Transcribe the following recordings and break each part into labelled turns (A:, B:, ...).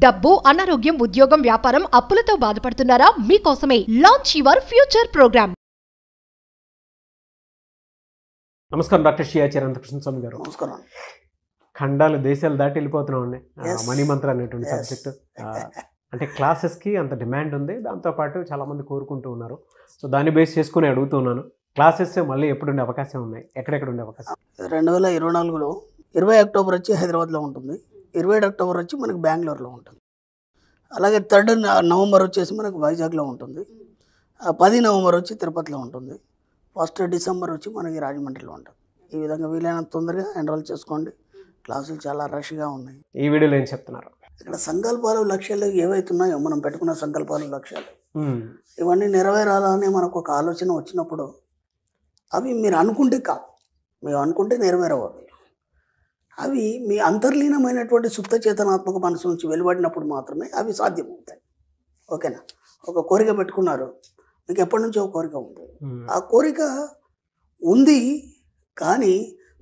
A: డబ్బు, అనారోగ్యం, ఉద్యోగం, వ్యాపారం, అప్పులతో బాధపడుతున్నారా? మీకోసమే లాంచ్ యువర్ ఫ్యూచర్ ప్రోగ్రామ్.
B: నమస్కారం డాక్టర్ షియా చిరంతకృష్ణ స్వామి గారు.
C: నమస్కారం.
B: ఖండాలు దేశాలు దాటి వెళ్ళిపోతున్నాం అండి. మనీ మంత్ర అనేటువంటి సబ్జెక్టు అంటే క్లాసెస్కి అంత డిమాండ్ ఉంది. దాంతోపాటు చాలామంది కోరుకుంటూ ఉన్నారు. సో దాన్ని బేస్ చేసుకుని అడుగుతున్నాను, క్లాసెస్ మళ్ళీ ఎప్పుడు ఉండే అవకాశం ఉన్నాయి, ఎక్కడెక్కడ ఉండే అవకాశం?
C: 2024లో 20 అక్టోబర్ వచ్చి హైదరాబాద్లో ఉంటుంది, 27 అక్టోబర్ వచ్చి మనకి బెంగళూరులో ఉంటుంది. అలాగే 3 నవంబర్ వచ్చేసి మనకు వైజాగ్లో ఉంటుంది, 10 నవంబర్ వచ్చి తిరుపతిలో ఉంటుంది, 1 డిసెంబర్ వచ్చి మనకి రాజమండ్రిలో ఉంటుంది. ఈ విధంగా వీలైనంత తొందరగా ఎన్రోల్ చేసుకోండి. క్లాసులు చాలా రష్గా ఉన్నాయి.
B: ఈ వీడియోలో ఏం చెప్తున్నారు?
C: ఇక్కడ సంకల్పాలు, లక్ష్యాలు ఏవైతున్నాయో మనం పెట్టుకున్న సంకల్పాలు, లక్ష్యాలు ఇవన్నీ నెరవేరాలని మనకు ఒక ఆలోచన వచ్చినప్పుడు అవి మీరు అనుకుంటే కాదు, మేము అనుకుంటే నెరవేరవు. అవి మీ అంతర్లీనమైనటువంటి సుప్త చేతనాత్మక మనసు నుంచి వెలువడినప్పుడు మాత్రమే అవి సాధ్యమవుతాయి. ఓకేనా? ఒక కోరిక పెట్టుకున్నారు, మీకు ఎప్పటి నుంచో ఒక కోరిక ఉంది, ఆ కోరిక ఉంది కానీ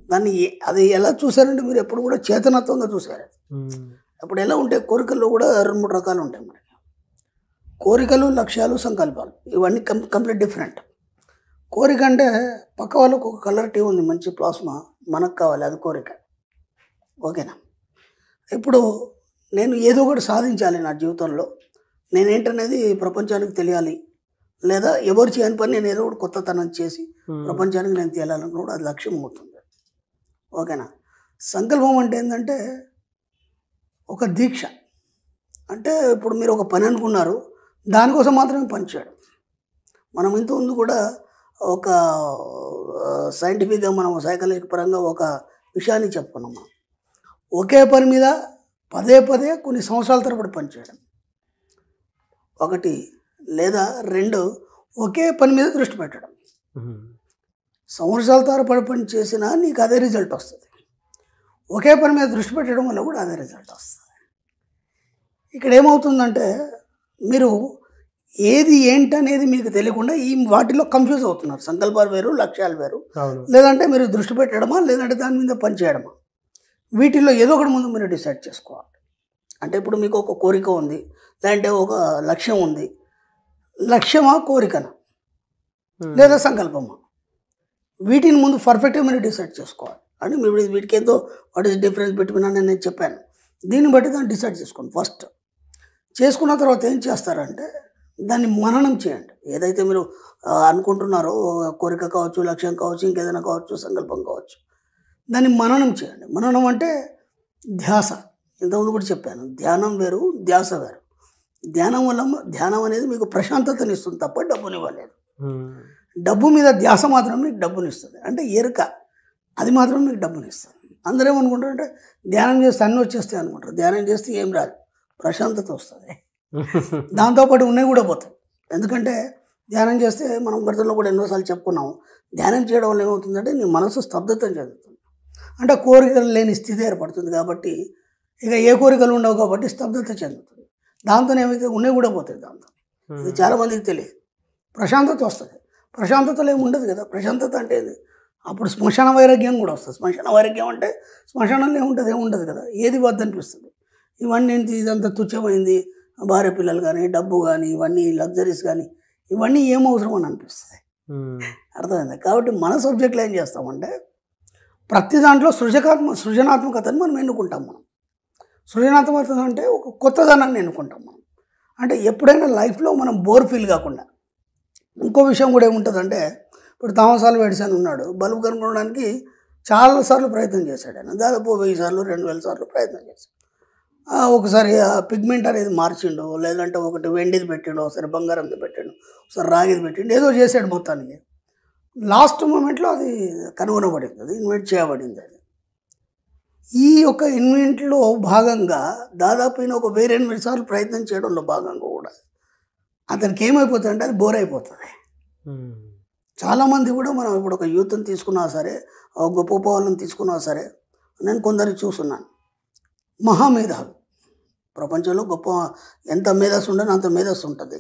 C: దాన్ని అది ఎలా చూసారంటే మీరు ఎప్పుడు కూడా చేతనత్వంగా చూసారు. అప్పుడు ఎలా ఉంటాయి, కోరికల్లో కూడా 2-3 రకాలు ఉంటాయి మనకి. కోరికలు, లక్ష్యాలు, సంకల్పాలు ఇవన్నీ కంప్లీట్ డిఫరెంట్. కోరిక అంటే పక్క వాళ్ళకు ఒక కలర్ టీ ఉంది, మంచి ప్లాస్మా, మనకు కావాలి, అది కోరిక. ఓకేనా? ఇప్పుడు నేను ఏదో ఒకటి సాధించాలి నా జీవితంలో, నేనేంటనేది ప్రపంచానికి తెలియాలి, లేదా ఎవరు చేయని పని నేను ఏదో ఒకటి కొత్తతనం చేసి ప్రపంచానికి నేను తేలాలనుకున్నప్పుడు అది లక్ష్యం అవుతుంది. ఓకేనా? సంకల్పం అంటే ఏంటంటే ఒక దీక్ష. అంటే ఇప్పుడు మీరు ఒక పని అనుకున్నారు, దానికోసం మాత్రమే పని చేయడం. మనం ఇంతకుముందు కూడా ఒక సైంటిఫిక్గా మనం సైకాలజీ పరంగా ఒక విషయాన్ని చెప్పుకున్నాం. మనం ఒకే పని మీద పదే కొన్ని సంవత్సరాల తరబడి పనిచేయడం, 1 లేదా 2 ఒకే పని మీద దృష్టి పెట్టడం. సంవత్సరాల తరబడి పని చేసినా నీకు అదే రిజల్ట్ వస్తుంది. ఒకే పని మీద దృష్టి పెట్టడం వల్ల కూడా అదే రిజల్ట్ వస్తుంది. ఇక్కడ ఏమవుతుందంటే మీరు ఏది ఏంటనేది మీకు తెలియకుండా ఈ వాటిలో కన్ఫ్యూజ్ అవుతున్నారు. సంకల్పాలు వేరు, లక్ష్యాలు వేరు. లేదంటే మీరు దృష్టి పెట్టడమా, లేదంటే దాని మీద పని చేయడమా, వీటిల్లో ఏదో ఒకటి ముందు మీరు డిసైడ్ చేసుకోవాలి. అంటే ఇప్పుడు మీకు ఒక కోరిక ఉంది, లేదంటే ఒక లక్ష్యం ఉంది. లక్ష్యమా, కోరికనా, లేదా సంకల్పమా, వీటిని ముందు పర్ఫెక్ట్గా మీరు డిసైడ్ చేసుకోవాలి. అంటే మీరు వీటికి ఏదో వాట్ ఈస్ డిఫరెన్స్ బిట్వీన్ అని నేను చెప్పాను. దీన్ని బట్టి దాన్ని డిసైడ్ చేసుకోండి. ఫస్ట్ చేసుకున్న తర్వాత ఏం చేస్తారంటే దాన్ని మననం చేయండి. ఏదైతే మీరు అనుకుంటున్నారో, కోరిక కావచ్చు, లక్ష్యం కావచ్చు, ఇంకేదైనా కావచ్చు, సంకల్పం కావచ్చు, దాన్ని మననం చేయండి. మననం అంటే ధ్యాస. ఇంతకుముందు కూడా చెప్పాను, ధ్యానం వేరు, ధ్యాస వేరు. ధ్యానం అనేది మీకు ప్రశాంతతని ఇస్తుంది తప్ప డబ్బునివ్వలేదు. డబ్బు మీద ధ్యాస మాత్రం మీకు డబ్బునిస్తుంది. అంటే ఎరుక, అది మాత్రం మీకు డబ్బునిస్తుంది. అందరూ ఏమనుకుంటారంటే ధ్యానం చేస్తే అన్నీ వచ్చేస్తాయి అనుకుంటారు. ధ్యానం చేస్తే ఏం రాదు, ప్రశాంతత వస్తుంది. దాంతోపాటు ఉన్నాయి కూడా పోతాయి. ఎందుకంటే ధ్యానం చేస్తే మనం గతంలో కూడా ఎన్నోసార్లు చెప్పుకున్నాము, ధ్యానం చేయడం వల్ల ఏమవుతుందంటే నీ మనసు స్తబ్దత చెందుతుంది. అంటే కోరికలు లేని స్థితి ఏర్పడుతుంది. కాబట్టి ఇక ఏ కోరికలు ఉండవు కాబట్టి స్తబ్దత చెందుతుంది. దాంతో ఏమైతే ఉన్నాయి కూడా పోతాయి. దాంతో ఇది చాలామందికి తెలియదు. ప్రశాంతత వస్తుంది. ప్రశాంతతలో ఏమి ఉండదు కదా. ప్రశాంతత అంటే అప్పుడు శ్మశాన వైరాగ్యం కూడా వస్తుంది. శ్మశాన వైరాగ్యం అంటే శ్మశానంలో ఏముంటుంది, ఏముండదు కదా. ఏది వద్దనిపిస్తుంది. ఇవన్నీ ఏంటి, ఇదంతా తుచ్చమైంది, భార్య పిల్లలు కానీ, డబ్బు కానీ, ఇవన్నీ లగ్జరీస్ కానీ, ఇవన్నీ ఏం అవసరం అని అనిపిస్తుంది. అర్థమైంది? కాబట్టి మన సబ్జెక్టులో ఏం చేస్తామంటే ప్రతి దాంట్లో సృజనాత్మకతను మనం ఎన్నుకుంటాం. మనం సృజనాత్మకత అంటే ఒక కొత్తదనాన్ని ఎన్నుకుంటాం మనం. అంటే ఎప్పుడైనా లైఫ్లో మనం బోర్ ఫీల్ కాకుండా. ఇంకో విషయం కూడా ఏముంటుందంటే, ఇప్పుడు థామస్ ఆల్వా ఎడిసన్ ఉన్నాడు, బల్బు కనుగొనడానికి చాలాసార్లు ప్రయత్నం చేశాడు. ఆయన దాదాపు 1000 సార్లు 2000 సార్లు ప్రయత్నం చేశాడు. ఒకసారి పిగ్మెంట్ అనేది మార్చిండు, లేదంటే ఒకటి వెండిది పెట్టిండు, ఒకసారి బంగారంది పెట్టిండు, ఒకసారి రాగిది పెట్టిండు, ఏదో చేశాడు. మొత్తానికి లాస్ట్ మూమెంట్లో అది కనుగొనబడింది, అది ఇన్వెంట్ చేయబడింది. అది ఈ యొక్క ఇన్వెంట్లో భాగంగా దాదాపు ఒక 1008 సార్లు ప్రయత్నం చేయడంలో భాగంగా కూడా అతనికి ఏమైపోతుంది అంటే అది బోర్ అయిపోతుంది. చాలామంది కూడా మనం ఇప్పుడు ఒక యూత్ని తీసుకున్నా సరే, ఒక గొప్ప వాళ్ళని తీసుకున్నా సరే, నేను కొందరిని చూస్తున్నాను, మహామేధావి, ప్రపంచంలో గొప్ప ఎంత మేధస్సు ఉండని అంత మేధస్సు ఉంటుంది.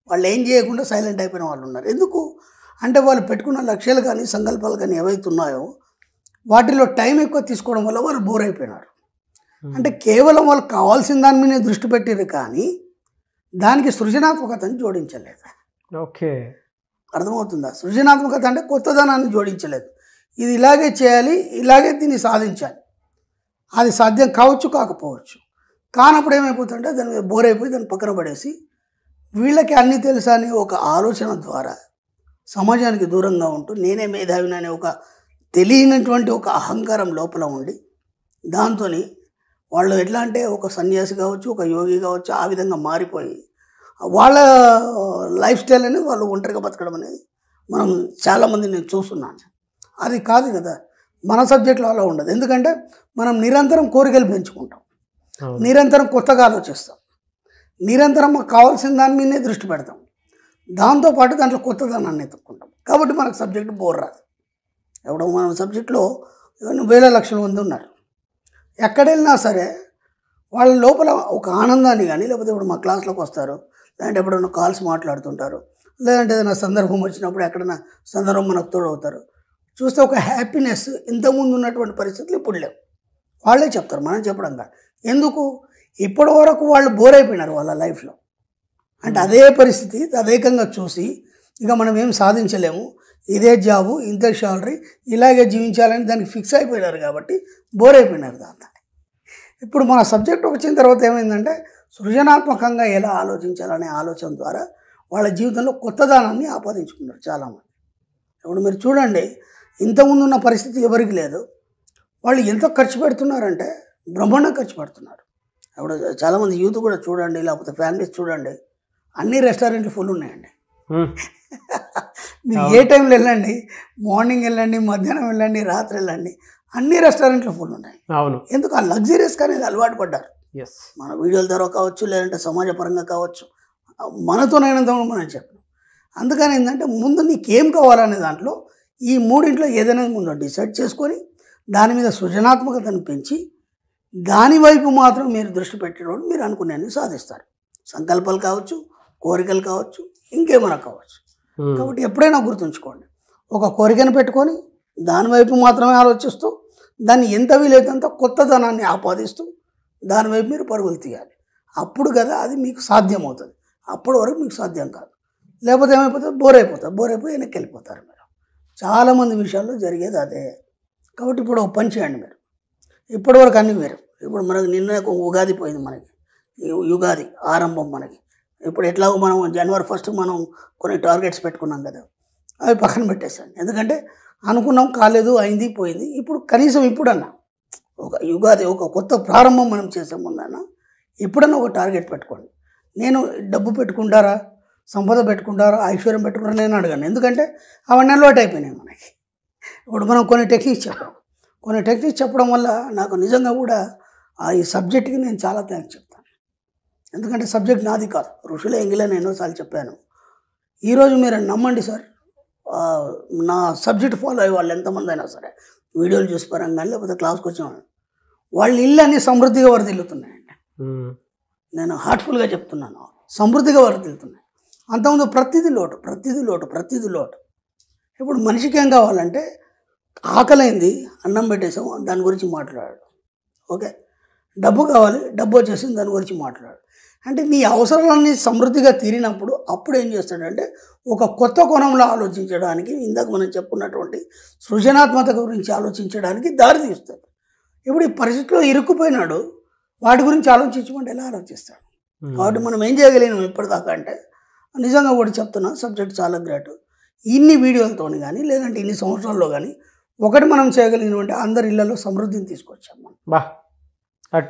C: వాళ్ళు ఏం చేయకుండా సైలెంట్ అయిపోయిన వాళ్ళు ఉన్నారు. ఎందుకు అంటే వాళ్ళు పెట్టుకున్న లక్ష్యాలు కానీ, సంకల్పాలు కానీ ఏవైతే ఉన్నాయో వాటిలో టైం ఎక్కువ తీసుకోవడం వల్ల వాళ్ళు బోర్ అయిపోయినారు. అంటే కేవలం వాళ్ళకి కావాల్సిన దాని మీద దృష్టి పెట్టారు కానీ దానికి సృజనాత్మకతను జోడించలేదు.
B: ఓకే,
C: అర్థమవుతుందా? సృజనాత్మకత అంటే కొత్తదనాన్ని జోడించలేదు. ఇది ఇలాగే చేయాలి, ఇలాగే దీన్ని సాధించాలి. అది సాధ్యం కావచ్చు, కాకపోవచ్చు. కానప్పుడు ఏమైపోతుందంటే దాని మీద బోర్ అయిపోయి దాన్ని పక్కన పడేసి వీళ్ళకి అన్నీ తెలుసా అనే ఒక ఆలోచన ద్వారా సమాజానికి దూరంగా ఉంటూ నేనే మేధావిని అనే ఒక తెలియనటువంటి ఒక అహంకారం లోపల ఉండి దాంతో వాళ్ళు ఎట్లా అంటే ఒక సన్యాసి కావచ్చు, ఒక యోగి కావచ్చు, ఆ విధంగా మారిపోయి వాళ్ళ లైఫ్ స్టైల్ అనేది వాళ్ళు ఒంటరిగా బతకడం అనేది మనం చాలామంది నేను చూస్తున్నాను. అది కాదు కదా, మన సబ్జెక్ట్లో అలా ఉండదు. ఎందుకంటే మనం నిరంతరం కోరికలు పెంచుకుంటాం, నిరంతరం కొత్తగా ఆలోచిస్తాం, నిరంతరం మాకు కావాల్సిన దాని మీదనే దృష్టి పెడతాం, దాంతోపాటు దాంట్లో కొత్తదనాన్ని ఎత్తుక్కుంటాం. కాబట్టి మనకు సబ్జెక్టు బోర్ రాదు. ఎవడో మన సబ్జెక్ట్లో వేల లక్షల మంది ఉన్నారు. ఎక్కడ వెళ్ళినా సరే వాళ్ళ లోపల ఒక ఆనందాన్ని కానీ, లేకపోతే ఇప్పుడు మా క్లాస్లోకి వస్తారు, లేదంటే ఎప్పుడైనా కాల్స్ మాట్లాడుతుంటారు, లేదంటే ఏదైనా సందర్భం వచ్చినప్పుడు ఎక్కడైనా సందర్భం మనకు తోడవుతారు, చూస్తే ఒక హ్యాపీనెస్ ఇంతకుముందు ఉన్నటువంటి పరిస్థితులు ఇప్పుడు లేవు. వాళ్ళే చెప్తారు, మనం చెప్పడం కాదు. ఎందుకు? ఇప్పటి వరకు వాళ్ళు బోర్ అయిపోయినారు వాళ్ళ లైఫ్లో. అంటే అదే పరిస్థితి తదేకంగా చూసి ఇక మనం ఏం సాధించలేము, ఇదే జాబు, ఇంత శాలరీ, ఇలాగే జీవించాలని దానికి ఫిక్స్ అయిపోయినారు కాబట్టి బోర్ అయిపోయినారు దాంతో. ఇప్పుడు మన సబ్జెక్ట్ వచ్చిన తర్వాత ఏమైందంటే సృజనాత్మకంగా ఎలా ఆలోచించాలనే ఆలోచన ద్వారా వాళ్ళ జీవితంలో కొత్తదనాన్ని ఆపాదించుకున్నారు చాలామంది. ఇప్పుడు మీరు చూడండి, ఇంతకుముందు ఉన్న పరిస్థితి ఎవరికి లేదు. వాళ్ళు ఎంత ఖర్చు పెడుతున్నారంటే బ్రహ్మాండంగా ఖర్చు పెడుతున్నారు. ఇప్పుడు చాలామంది యూత్ కూడా చూడండి, లేకపోతే ఫ్యామిలీస్ చూడండి, అన్ని రెస్టారెంట్లు ఫుల్ ఉన్నాయండి. మీరు ఏ టైంలో వెళ్ళండి, మార్నింగ్ వెళ్ళండి, మధ్యాహ్నం వెళ్ళండి, రాత్రి వెళ్ళండి, అన్ని రెస్టారెంట్లు ఫుల్ ఉన్నాయి.
B: అవును.
C: ఎందుకు? ఆ లగ్జరీస్కి అనేది అలవాటు పడ్డారు.
B: ఎస్,
C: మన వీడియోల ద్వారా కావచ్చు, లేదంటే సమాజపరంగా కావచ్చు, మనతోనైనంత మనం చెప్పను. అందుకని ఏంటంటే ముందు నీకేం కావాలనే దాంట్లో ఈ మూడింట్లో ఏదైనా ముందు డిసైడ్ చేసుకొని దాని మీద సృజనాత్మకతను పెంచి దాని వైపు మాత్రం మీరు దృష్టి పెట్టడం మీరు అనుకునేది సాధిస్తారు. సంకల్పాలు కావచ్చు, కోరికలు కావచ్చు, ఇంకేమైనా కావచ్చు. కాబట్టి ఎప్పుడైనా గుర్తుంచుకోండి, ఒక కోరికను పెట్టుకొని దాని వైపు మాత్రమే ఆలోచిస్తూ దాన్ని ఎంత వీలైతే కొత్తదనాన్ని ఆపాదిస్తూ దాని వైపు మీరు పరుగులు తీయాలి. అప్పుడు కదా అది మీకు సాధ్యం అవుతుంది. అప్పటి వరకు మీకు సాధ్యం కాదు. లేకపోతే ఏమైపోతుంది? బోర్ అయిపోయి వెనక్కి వెళ్ళిపోతారు మీరు. చాలామంది విషయాల్లో జరిగేది అదే. కాబట్టి ఇప్పుడు ఒక పని చేయండి మీరు. ఇప్పటివరకు అన్నీ వేరు. ఇప్పుడు మనకు నిన్న ఉగాది పోయింది, మనకి యుగాది ఆరంభం మనకి. ఇప్పుడు ఎట్లాగో మనం జనవరి 1 మనం కొన్ని టార్గెట్స్ పెట్టుకున్నాం కదా, అవి పక్కన పెట్టేసాను. ఎందుకంటే అనుకున్నాం, కాలేదు, అయింది, పోయింది. ఇప్పుడు కనీసం ఇప్పుడన్నా ఒక యుగాది, ఒక కొత్త ప్రారంభం మనం చేసే ముందన్నా ఇప్పుడన్నా ఒక టార్గెట్ పెట్టుకోండి. నేను డబ్బు పెట్టుకుంటారా, సంపద పెట్టుకుంటారా, ఐశ్వర్యం పెట్టుకుంటారా నేను అడగాను. ఎందుకంటే అవన్నీ అలవాటు అయిపోయినాయి మనకి. ఇప్పుడు మనం కొన్ని టెక్నిక్స్ చెప్పడం వల్ల నాకు నిజంగా కూడా ఈ సబ్జెక్ట్కి నేను చాలా థ్యాంక్స్ చెప్తాను. ఎందుకంటే సబ్జెక్ట్ నాది కాదు, ఋషుల ఎంగిలే నేను ఎన్నోసార్లు చెప్పాను. ఈరోజు మీరు నమ్మండి సార్, నా సబ్జెక్ట్ ఫాలో అయ్యే వాళ్ళు ఎంతమంది అయినా సరే, వీడియోలు చూసి పరంగా లేకపోతే క్లాస్కి వచ్చిన వాళ్ళ ఇల్లు అన్నీ సమృద్ధిగా వరదిల్లుతున్నాయండి. నేను హార్ట్ఫుల్గా చెప్తున్నాను, సమృద్ధిగా వరదిల్లుతున్నాయి. అంతకుముందు ప్రతిదీ లోటు. ఇప్పుడు మనిషికి ఏం కావాలంటే ఆకలైంది, అన్నం పెట్టేసాము, దాని గురించి మాట్లాడాడు. ఓకే, డబ్బు కావాలి, డబ్బు వచ్చేసింది, దాని గురించి మాట్లాడాడు. అంటే నీ అవసరాలన్నీ సమృద్ధిగా తీరినప్పుడు అప్పుడు ఏం చేస్తాడంటే ఒక కొత్త కోణంలో ఆలోచించడానికి, ఇందాక మనం చెప్పుకున్నటువంటి సృజనాత్మక గురించి ఆలోచించడానికి దారి తీస్తాడు. ఇప్పుడు ఈ పరిస్థితిలో ఇరుక్కుపోయినాడు, వాటి గురించి ఆలోచించమంటే ఎలా ఆలోచిస్తాడు? కాబట్టి మనం ఏం చేయగలిగినాం ఇప్పటిదాకా అంటే, నిజంగా కూడా చెప్తున్నా, సబ్జెక్ట్ చాలా గ్రేట్. ఇన్ని వీడియోలతో కానీ, లేదంటే ఇన్ని సంవత్సరాల్లో కానీ ఒకటి మనం చేయగలిగినటువంటి అందరి ఇళ్లలో సమృద్ధిని తీసుకొచ్చాం మనం.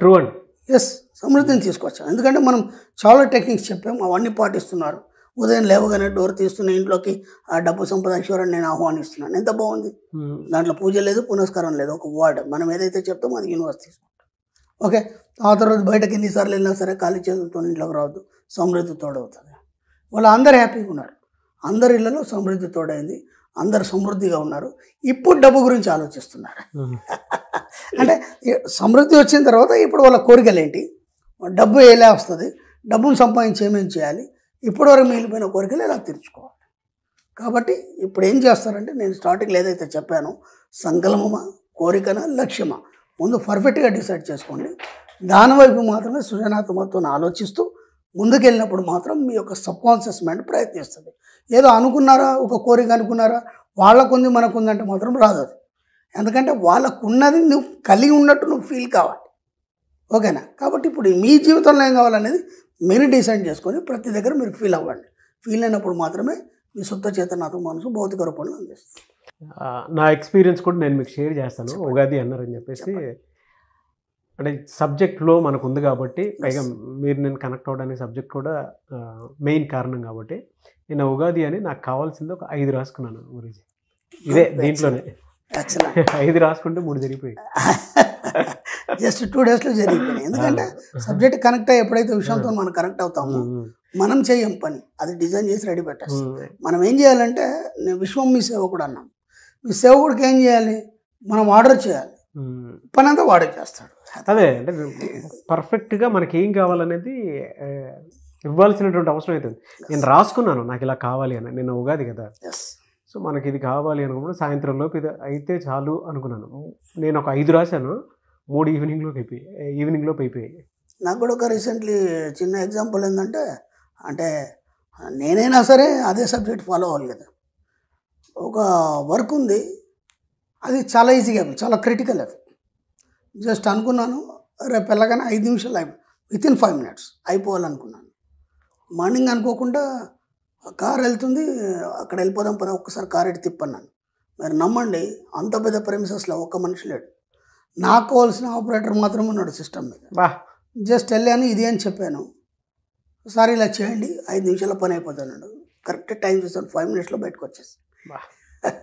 B: ట్రూ అండి.
C: ఎస్, సమృద్ధిని తీసుకొచ్చాం. ఎందుకంటే మనం చాలా టెక్నిక్స్ చెప్పాము, అవన్నీ పాటిస్తున్నారు. ఉదయం లేవగానే డోర్ తీస్తున్న ఇంట్లోకి ఆ డబ్బు సంపద ఐశ్వర్యాన్ని నేను ఆహ్వానిస్తున్నాను. ఎంత బాగుంది. దాంట్లో పూజ లేదు, పునస్కారం లేదు, ఒక వర్డ్ మనం ఏదైతే చెప్తామో అది యూనివర్స్ తీసుకుంటాం. ఓకే, ఆ తర్వాత బయటకు ఎన్నిసార్లు వెళ్ళినా సరే ఖాళీ చేతులతో ఇంట్లోకి రావద్దు, సమృద్ధి తోడవుతుంది. వాళ్ళు అందరు హ్యాపీగా ఉన్నారు, అందరి ఇళ్లలో సమృద్ధి తోడైంది, అందరు సమృద్ధిగా ఉన్నారు. ఇప్పుడు డబ్బు గురించి ఆలోచిస్తున్నారు. అంటే సమృద్ధి వచ్చిన తర్వాత ఇప్పుడు వాళ్ళ కోరికలు ఏంటి, డబ్బు ఎలా వస్తుంది, డబ్బును సంపాదించి ఏమేమి చేయాలి, ఇప్పటివరకు మిగిలిపోయిన కోరికలు ఎలా తీర్చుకోవాలి. కాబట్టి ఇప్పుడు ఏం చేస్తారంటే, నేను స్టార్టింగ్లో ఏదైతే చెప్పానో, సంకల్పమా, కోరికనా, లక్ష్యమా, ముందు పర్ఫెక్ట్గా డిసైడ్ చేసుకోండి. దానివైపు మాత్రమే సృజనాత్మకతను ఆలోచిస్తూ ముందుకెళ్ళినప్పుడు మాత్రం మీ యొక్క సబ్కాన్షియస్ మైండ్ ప్రయత్నిస్తుంది. ఏదో అనుకున్నారా, ఒక కోరిక అనుకున్నారా, వాళ్ళకుంది మనకుందంటే మాత్రం రాదు అది. ఎందుకంటే వాళ్ళకున్నది నువ్వు కలిగి ఉన్నట్టు నువ్వు ఫీల్ కావాలి. ఓకేనా? కాబట్టి ఇప్పుడు మీ జీవితంలో ఏం కావాలనేది మీరు డిసైడ్ చేసుకొని ప్రతి దగ్గర మీరు ఫీల్ అవ్వండి. ఫీల్ అయినప్పుడు మాత్రమే మీ సుప్త చేతనాత్మక మనసు భౌతిక రూపంలో అందిస్తుంది.
B: నా ఎక్స్పీరియన్స్ కూడా నేను మీకు షేర్ చేస్తాను. ఉగాది అన్నారని చెప్పేసి, అంటే సబ్జెక్ట్లో మనకు ఉంది కాబట్టి, పైగా మీరు నేను కనెక్ట్ అవ్వడానికి సబ్జెక్ట్ కూడా మెయిన్ కారణం కాబట్టి, నేను ఉగాది అని నాకు కావాల్సింది ఒక 5 రాసుకున్నాను గురించి. ఇదే దీంట్లోనే 5 రాసుకుంటే 3 జరిగిపోయాయి.
C: జస్ట్ 2 డేస్లో జరిగిపోయినాయి. ఎందుకంటే సబ్జెక్ట్ కనెక్ట్ అయ్యి ఎప్పుడైతే విషయంతో మనం కనెక్ట్ అవుతామో మనం చేయం పని, అది డిజైన్ చేసి రెడీ పెట్టేస్తాం. మనం ఏం చేయాలంటే, నేను విశ్వం మీ సేవకుడు అన్నాం. మీ సేవకుడికి ఏం చేయాలి, మనం ఆర్డర్ చేయాలి, పని అంతా వాడే చేస్తాడు.
B: అదే అంటే పర్ఫెక్ట్గా మనకి ఏం కావాలనేది ఇవ్వాల్సినటువంటి అవసరం అవుతుంది. నేను రాసుకున్నాను నాకు ఇలా కావాలి అని, నేను ఉగాది కదా, సో మనకి ఇది కావాలి అనుకున్నప్పుడు సాయంత్రం లోపు ఇది అయితే చాలు అనుకున్నాను. నేను ఒక 5 రాశాను, 3 ఈవినింగ్లోపు అయిపోయాయి.
C: నాకు కూడా ఒక రీసెంట్లీ చిన్న ఎగ్జాంపుల్ ఏంటంటే, అంటే నేనైనా సరే అదే సబ్జెక్ట్ ఫాలో అవ్వాలి కదా. ఒక వర్క్ ఉంది, అది చాలా ఈజీగా, చాలా క్రిటికల్. అది జస్ట్ అనుకున్నాను రేపు వెళ్ళగానే 5 నిమిషాలు వితిన్ 5 minutes అయిపోవాలనుకున్నాను. మార్నింగ్ అనుకోకుండా కార్ వెళ్తుంది, అక్కడ వెళ్ళిపోదాం పద ఒక్కసారి కార్ ఎట్టి తిప్పన్నాను. మరి నమ్మండి, అంత పెద్ద ప్రెమిసెస్లో ఒక్క మనిషి లేడు. నాకు కావాల్సిన ఆపరేటర్ మాత్రం ఉన్నాడు సిస్టమ్ మీద. జస్ట్ వెళ్ళాను, ఇది అని చెప్పాను, సార్ ఇలా చేయండి 5 నిమిషాల పని అయిపోతున్నాడు. కరెక్ట్ టైం చూసాను, 5 minutesలో బయటకు వచ్చేసి.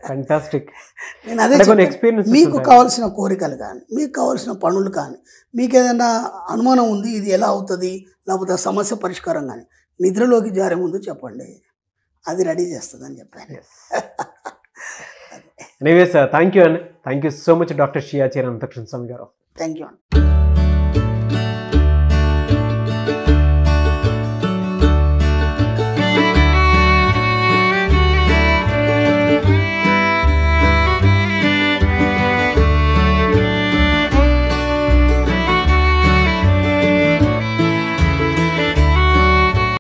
B: ఫ్యాంటాస్టిక్.
C: నేను అదే చెప్పాను, మీకు కావాల్సిన కోరికలు కానీ, మీకు కావాల్సిన పనులు కానీ, మీకు ఏదైనా అనుమానం ఉంది ఇది ఎలా అవుతుంది, లేకపోతే సమస్య పరిష్కారం కానీ, నిద్రలోకి జారే ముందు చెప్పండి, అది రెడీ చేస్తుందని చెప్పాను.
B: ఎనీవేస్ థ్యాంక్ యూ అండి. Thank you so much doctor Shri Acharya Anantakrishna Swami గారు.
C: థ్యాంక్ యూ అండి.